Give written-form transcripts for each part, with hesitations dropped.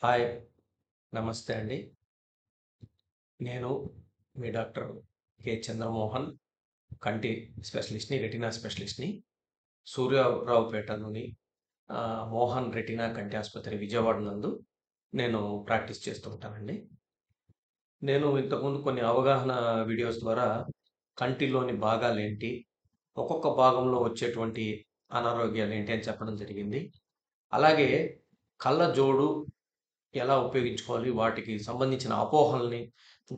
Hi. నమస్తే అండి. నేను మీ డాక్టర్ చంద్రమోహన్. కంటి స్పెషలిస్ట్‌ని, రెటినా స్పెషలిస్ట్‌ని. సూర్యారావుపేటలోని మోహన్ రెటినా కంటి ఆసుపత్రి విజయవాడ నందు నేను ప్రాక్టీస్ చేస్తూ ఉంటానండి. నేను ఇంతకుముందు కొన్ని అవగాహన వీడియోస్ ద్వారా కంటిలోని భాగాలేంటి, ఒక్కొక్క భాగంలో వచ్చేటువంటి అనారోగ్యాలేంటి అని చెప్పడం జరిగింది. అలాగే కళ్ళజోడు ఎలా ఉపయోగించుకోవాలి? వాటికి సంబంధించిన అపోహల్ని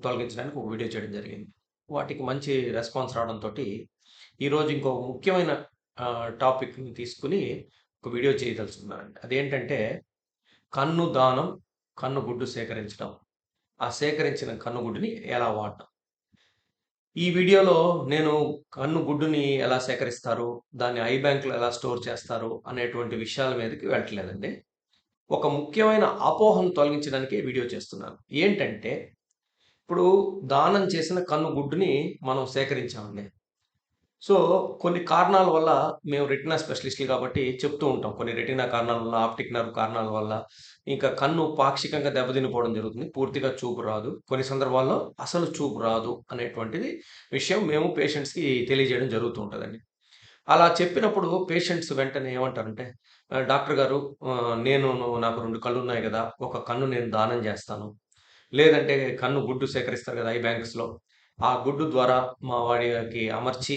తొలగించడానికి ఒక వీడియో చేయడం జరిగింది. వాటికి మంచి రెస్పాన్స్ రావడంతోటి, ఈరోజు ఇంకో ముఖ్యమైన టాపిక్‌ని తీసుకొని ఒక వీడియో చేయదలుచుకున్నానండి. అదేంటంటే, కన్ను దానం, కన్ను గుడ్డు సేకరించడం. ఆ సేకరించిన కన్నుగుడ్డుని ఎలా వాడడం? ఈ వీడియోలో నేను కన్ను గుడ్డుని ఎలా సేకరిస్తారు? దాన్ని ఐ బ్యాంక్‌లో ఎలా స్టోర్ చేస్తారు? అనేటువంటి విషయాల మీదకి వెళ్ళట్లేదండి. ఒక ముఖ్యమైన అపోహను తొలగించడానికి వీడియో చేస్తున్నాను. ఏంటంటే, ఇప్పుడు దానం చేసిన కన్ను గుడ్డుని మనం సేకరించామండి. సో, కొన్ని కారణాల వల్ల మేము రెటినా స్పెషలిస్ట్‌లు కాబట్టి చెప్తూ ఉంటాం. కొన్ని రెటినా కారణాల వల్ల, ఆప్టిక్ నర్వ్ కారణాల వల్ల, ఇంకా కన్ను పాక్షికంగా దెబ్బతినిపోవడం జరుగుతుంది. పూర్తిగా చూపు రాదు. కొన్ని సందర్భాల్లో అసలు చూపు రాదు అనేటువంటిది విషయం మేము పేషెంట్స్‌కి తెలియజేయడం జరుగుతూ ఉంటదండి. అలా చెప్పినప్పుడు పేషెంట్స్ వెంటనే ఏమంటారంటే, డాక్టర్ గారు, నాకు 2 కళ్ళున్నాయి గదా! ఒక కన్ను నేను దానం జేస్తాను. లేదంటే కన్ను గుడ్డు సేకరిస్తారు గదా! ఐ బ్యాంక్స్‌లో. ఆ గుడ్డు ద్వారా మా వాడికి అమర్చి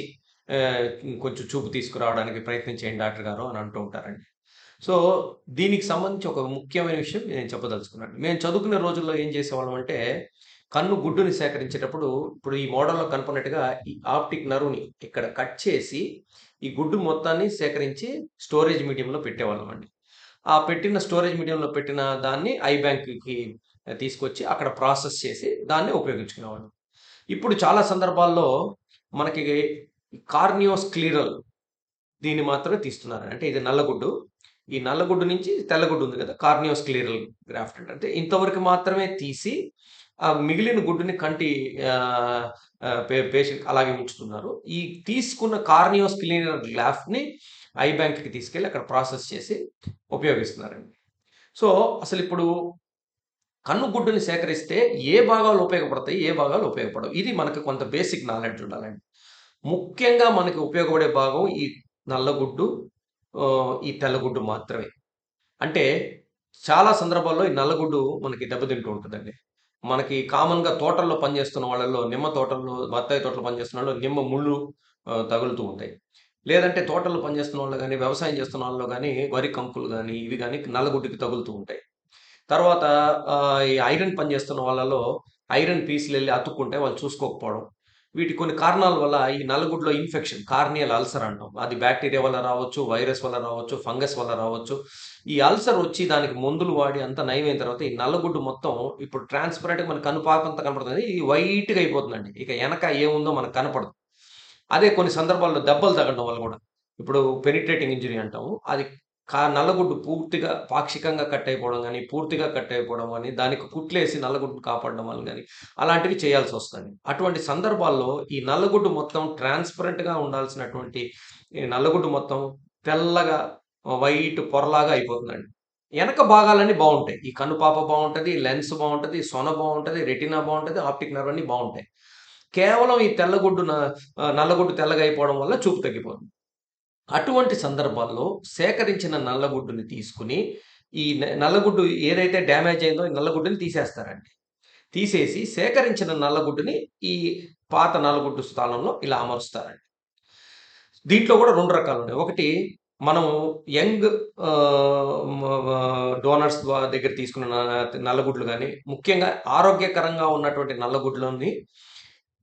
ఆహ్, కొంచెం చూపు తీసుకురావడానికి ప్రయత్నం చేయండి డాక్టర్ గారు అని అంటూ ఉంటారండి. సో, దీనికి సంబంధించి ఒక ముఖ్యమైన విషయం నేను చెప్పదలుచుకున్నాను. మేము చదువుకునే రోజుల్లో ఏం చేసేవాళ్ళమంటే, కన్ను గుడ్డుని సేకరించేటప్పుడు ఇప్పుడు ఈ మోడల్‌లో కనపడినట్టుగా ఈ ఆప్టిక్ నర్వ్‌ని ఇక్కడ కట్ చేసి, ఈ గుడ్డు మొత్తాన్ని సేకరించి స్టోరేజ్ మీడియంలో పెట్టేవాళ్ళమండి. ఆ పెట్టిన స్టోరేజ్ మీడియంలో పెట్టిన దాన్ని ఐ బ్యాంక్‌కి తీసుకొచ్చి అక్కడ ప్రాసెస్ చేసి దాన్ని ఉపయోగించుకునేవాళ్ళం. ఇప్పుడు చాలా సందర్భాల్లో మనకి కార్నియోస్క్లీరల్ దీన్ని మాత్రమే తీస్తున్నారు. అంటే ఇది నల్లగుడ్డు. ఈ నల్లగుడ్డు నుంచి తెల్లగుడ్డు ఉంది కదా! కార్నియోస్క్లీరల్ గ్రాఫ్ట్ అంటే. అంటే ఇంతవరకు మాత్రమే తీసి ఆ మిగిలిన గుడ్డుని కంటి ఆహ్, ఆహ్, పేషెంట్‌కి అలాగే ఉంచుతున్నారు. ఈ తీసుకున్న కార్నియోస్క్లీరల్ గ్రాఫ్ట్‌ని ఐ బ్యాంక్‌కి తీసుకెళ్ళి అక్కడ ప్రాసెస్ చేసి ఉపయోగిస్తున్నారండి. సో, అసలిప్పుడు కన్నుగుడ్డుని సేకరిస్తే ఏ భాగాలు ఉపయోగపడతాయి? ఏ భాగాలు ఉపయోగపడవు? ఇది మనకు కొంత బేసిక్ నాలెడ్జ్ ఉండాలండి. ముఖ్యంగా మనకి ఉపయోగపడే భాగం ఈ నల్లగుడ్డు, ఈ తెల్లగుడ్డు మాత్రమే. అంటే చాలా సందర్భాల్లో ఈ నల్లగుడ్డు మనకి దెబ్బతింటూ ఉంటదండి. మనకి కామన్‌గా తోటల్లో పనిచేస్తున్న వాళ్ళలో నిమ్మ తోటల్లో, బత్తాయి తోటలో పనిచేస్తున్న వాళ్ళు నిమ్మ ముళ్ళు తగులుతూ ఉంటాయి. లేదంటే తోటల్లో పనిచేస్తున్న వాళ్ళు గాని, వ్యవసాయం చేస్తున్న వాళ్ళలో గాని, వరి కంకులు గాని, ఇవి గాని నల్లగుడ్డుకి తగులుతూ ఉంటాయి. తర్వాత ఈ ఐరన్ పని చేస్తున్న వాళ్ళలో ఐరన్ పీసులెళ్లి అతుక్కుంటాయి. వాళ్ళు చూసుకోకపోవడం. వీటి కొన్ని కారణాల వల్ల ఈ నల్లగుడ్డులో ఇన్ఫెక్షన్ కార్నియల్ అల్సర్ అంటాం. అది బాక్టీరియా వల్ల రావచ్చు, వైరస్ వల్ల రావచ్చు, ఫంగస్ వల్ల రావచ్చు. ఈ అల్సర్ వచ్చి దానికి మందులు వాడి అంతా నయమైన తర్వాత ఈ నల్లగుడ్డు మొత్తం ఇప్పుడు ట్రాన్స్‌పరెంట్‌గా మన కనుపాపంతా కనపడుతుంది. ఇది వైట్‌గా అయిపోతుందండి. ఇక ఎనక ఏముందో మనకు కనపడదు. అదే కొన్ని సందర్భాల్లో దెబ్బలు తగలడం వల్ల గూడా. ఇప్పుడు పెనిట్రేటింగ్ ఇంజ్యూరీ అంటాము. అది నల్లగుడ్డు పూర్తిగా పాక్షికంగా కట్ అయిపోవడం గాని, పూర్తిగా కట్ అయిపోవడం గాని, దానికి కుట్లేసి నల్లగుడ్డుని కాపాడడం వల్ల గాని, అలాంటివి చేయాల్సొస్తదండి. అటువంటి సందర్భాల్లో ఈ నల్లగుడ్డు మొత్తం ట్రాన్స్‌పరెంట్‌గా ఉండాల్సినటువంటి ఈ నల్లగుడ్డు మొత్తం తెల్లగా వైట్ పొరలాగా అయిపోతుందండి. ఎనక భాగాలన్నీ బావుంటాయి. ఈ కన్నుపాప బావుంటది, లెన్స్ బావుంటది, సొన బావుంటది, రెటినా బావుంటది, ఆప్టిక్ నర్వ్ అన్నీ బావుంటాయి. కేవలం ఈ నల్లగుడ్డు తెల్లగా అయిపోవడం వల్ల చూపు తగ్గిపోతుంది. అటువంటి సందర్భాల్లో సేకరించిన నల్లగుడ్డుని తీసుకొని, ఈ నల్లగుడ్డు ఏదైతే డ్యామేజ్ అయిందో ఈ నల్లగుడ్డుని తీసేస్తారండి. తీసేసి సేకరించిన నల్లగుడ్డుని ఈ పాత నల్లగుడ్డు స్థానంలో ఇలా అమరుస్తారండి. దీంట్లో గూడా 2 రకాలున్నాయి. ఒకటి మనం యంగ్ డోనర్స్ దగ్గర తీసుకున్న నల్లగుడ్లు గాని, ముఖ్యంగా ఆరోగ్యకరంగా ఉన్నటువంటి నల్లగుడ్లని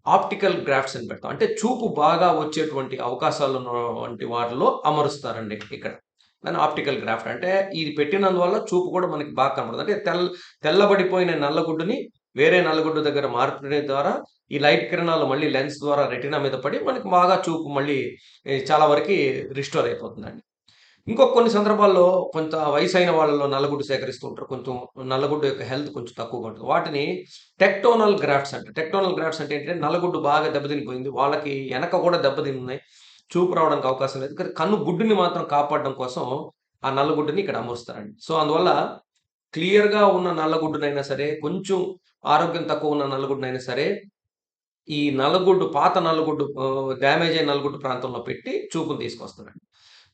ఆప్టికల్ గ్రాఫ్ట్స్ అని పెడతాం. అంటే చూపు బాగా వచ్చేటువంటి అవకాశాలున్నటువంటి వాటిలో అమరుస్తారండి ఇక్కడ. దాన్ని ఆప్టికల్ గ్రాఫ్ట్ అంటే ఇది పెట్టినందువల్ల చూపు కూడా మనకి బాగా కనపడుతుంది. అంటే తెల్లబడిపోయిన నల్లగుడ్డుని వేరే నల్లగుడ్డు దగ్గర మార్పిడి ద్వారా ఈ లైట్ కిరణాలు మళ్ళీ లెన్స్ ద్వారా రెటినా మీద పడి మనకి బాగా చూపు మళ్ళీ చాలా వరకి రిస్టోర్ అయిపోతుందండి. కొన్ని సందర్భాల్లో కొంత వయసైన వాళ్ళలో నల్లగుడ్డు సేకరిస్తూ ఉంటారు. కొంచెం నల్లగుడ్డు యొక్క హెల్త్ కొంచెం తక్కువగా ఉంటుంది. వాటిని టెక్టోనల్ గ్రాఫ్ట్స్ అంటారు. టెక్టోనల్ గ్రాఫ్ట్స్ అంటే ఏంటంటే నల్లగుడ్డు బాగా దెబ్బతినిపోయింది. వాళ్ళకి ఎనక కూడా దెబ్బతినున్నాయి. చూపు రావడానికి అవకాశం లేదు. కానీ కన్ను గుడ్డుని మాత్రం కాపాడడం కోసం ఆ నల్లగుడ్డుని ఇక్కడ అమరుస్తారండి. సో, అందువల్ల క్లియర్‌గా ఉన్న నల్లగుడ్డునైనా సరే, కొంచెం ఆరోగ్యం తక్కువ ఉన్న నల్లగుడ్డునైనా సరే, ఈ నల్లగుడ్డు పాత నల్లగుడ్డు డ్యామేజ్ అయిన నల్లగుడ్డు ప్రాంతంలో పెట్టి చూపును తీసుకొస్తానండి.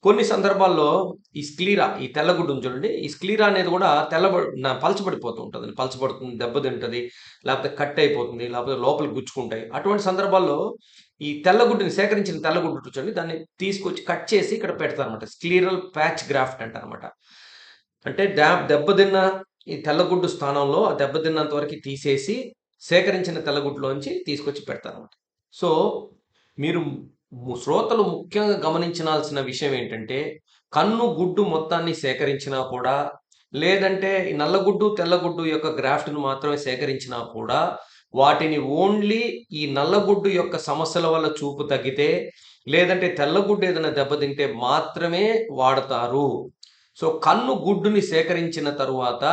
కొన్ని సందర్భాల్లో ఈ స్క్లీరా, ఈ తెల్లగుడ్డు ఉంది చూడండి. ఈ స్క్లీరా అనేది కూడా పలచబడిపోతూ ఉంటదండి. పలచబడుతుంది, దెబ్బతింటది, లేకపోతే కట్ అయిపోతుంది, లేకపోతే లోపలికి గుచ్చుకుంటాయి. అటువంటి సందర్భాల్లో ఈ తెల్లగుడ్డుని సేకరించిన తెల్లగుడ్డు ఉంటుంది చూడండి. దాన్ని తీసుకొచ్చి కట్ చేసి ఇక్కడ పెడతారన్నమాట. స్క్లీరల్ ప్యాచ్ గ్రాఫ్ట్ అంటారన్నమాట. అంటే దెబ్బతిన్న ఈ తెల్లగుడ్డు స్థానంలో ఆ దెబ్బతిన్నంత వరకు తీసేసి సేకరించిన తెల్లగుడ్డులోంచి తీసుకొచ్చి పెడతారన్నమాట. సో, మీరు శ్రోతలు ముఖ్యంగా గమనించాల్సిన విషయం ఏంటంటే, కన్ను గుడ్డు మొత్తాన్ని సేకరించినా కూడా, లేదంటే ఈ నల్లగుడ్డు, తెల్లగుడ్డు యొక్క గ్రాఫ్ట్‌ని మాత్రమే సేకరించినా కూడా, వాటిని ఓన్లీ ఈ నల్లగుడ్డు యొక్క సమస్యల వల్ల చూపు తగ్గితే, లేదంటే తెల్లగుడ్డు ఏదైనా దెబ్బతింటే మాత్రమే వాడతారు. సో, కన్ను గుడ్డుని సేకరించిన తరువాత,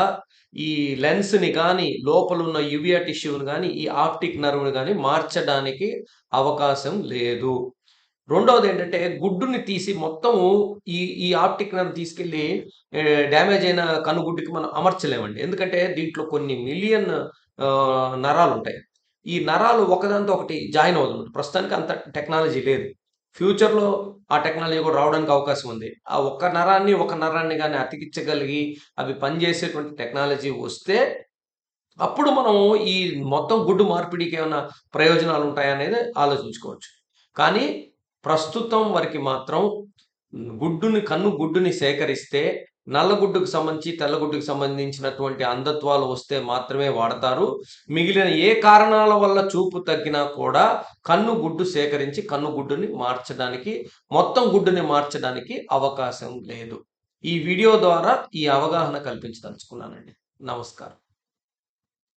ఈ లెన్స్‌ని గాని, లోపలున్న యువియా టిష్యూని గాని, ఈ ఆప్టిక్ నర్వ్‌ని గాని మార్చడానికి అవకాశం లేదు. రెండోదేంటంటే గుడ్డుని తీసి మొత్తము ఈ ఈ ఆప్టిక్ నర్వ్ తీసుకెళ్ళి డ్యామేజ్ అయిన కన్నుగుడ్డుకి మనం అమర్చలేమండి. ఎందుకంటే దీంట్లో కొన్ని మిలియన్ నరాలుంటాయి. ఈ నరాలు ఒకదానితో ఒకటి జాయిన్ అవ్వదన్నమాట. ప్రస్తుతానికి అంత టెక్నాలజీ లేదు. ఫ్యూచర్‌లో ఆ టెక్నాలజీ కూడా రావడానికి అవకాశం ఉంది. ఆ ఒక్క నరాన్ని, ఒక నరాన్ని గాని అతికించగలిగి అవి పనిచేసేటువంటి టెక్నాలజీ వస్తే అప్పుడు మనం ఈ మొత్తం గుడ్డు మార్పిడికి ఏమన్నా ప్రయోజనాలుంటాయా అనేది ఆలోచించుకోవచ్చు. కానీ ప్రస్తుతం వరకి మాత్రం కన్ను గుడ్డుని సేకరిస్తే నల్లగుడ్డుకు సంబంధించి, తెల్లగుడ్డుకు సంబంధించినటువంటి అంధత్వాలు వస్తే మాత్రమే వాడతారు. మిగిలిన ఏ కారణాల వల్ల చూపు తగ్గినా కూడా కన్ను గుడ్డు సేకరించి కన్ను గుడ్డుని మార్చడానికి, మొత్తం గుడ్డుని మార్చడానికి అవకాశం లేదు. ఈ వీడియో ద్వారా ఈ అవగాహన కల్పించదలుచుకున్నానండి. నమస్కారం.